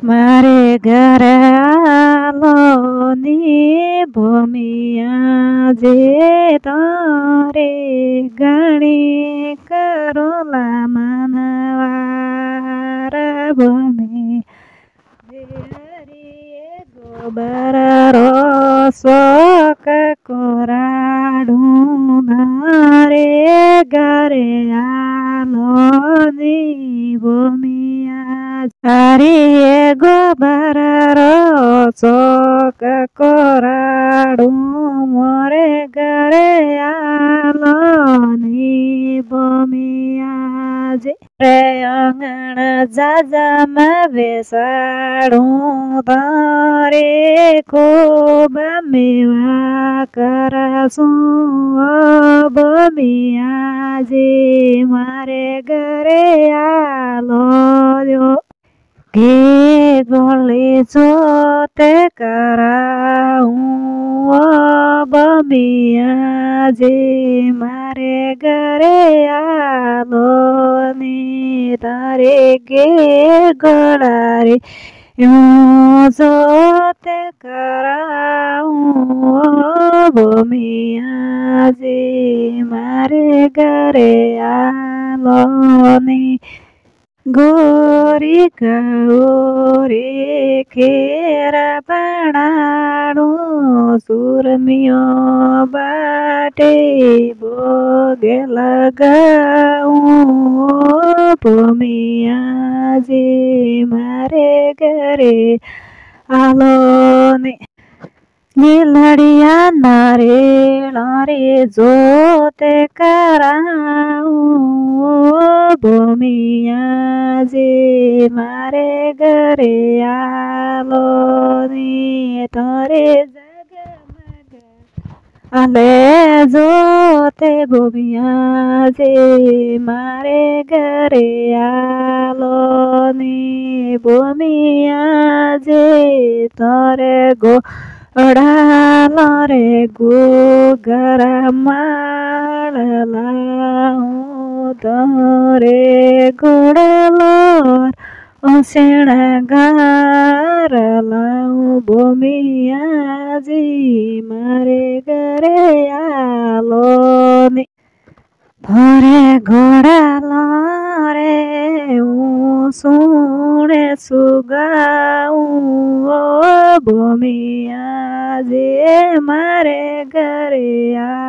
મારે ઘરે આલો ની ભૂમિયા જે તારે ગણી કરોલા મનવાર ભૂમિ જે હરિએ ગોબર રોસોક કોરાડું મારે ઘરે આલો ની ભૂમિયા હરિએ ગોબર રોસોક કોરાડું મોરે ઘરે આલો ની ભૂમિયા જે રે આંગણ જાજામાં બેસાડું તારે ખૂબ મેવા કરશું ભૂમિયા જે મારે ઘરે આલો ઘે ગોળી જોતે કરાવું ભૂમિયા જે મારે ઘરે આલો ની તારે ઘે ગોળારી જોતે કરાવું ભૂમિયા જે મારે ઘરે આલો ની ગોરી ગૌરી ખેરા પણાણું સુરમિયો બાટે ભોગે લગાવું ભૂમિયા જે મારે ઘરે આલો ને નીલડિયા નારેળા રે જોતે કરાવું ભૂમિયા જે મારે ઘરે આલો ની તારે જગમગ આલે જોતે ભૂમિયા જે મારે ઘરે આલો ની ભૂમિયા જે તારે ગો અડાલો રે ગોગરા માળલા હું તારે ગોળલો શણગારલા ભૂમિયા જી મારે ઘરે આલો ને ભરે ઘોડાલા રે હું સુણે સુગાવું ભૂમિયા જે મારે ઘરે આ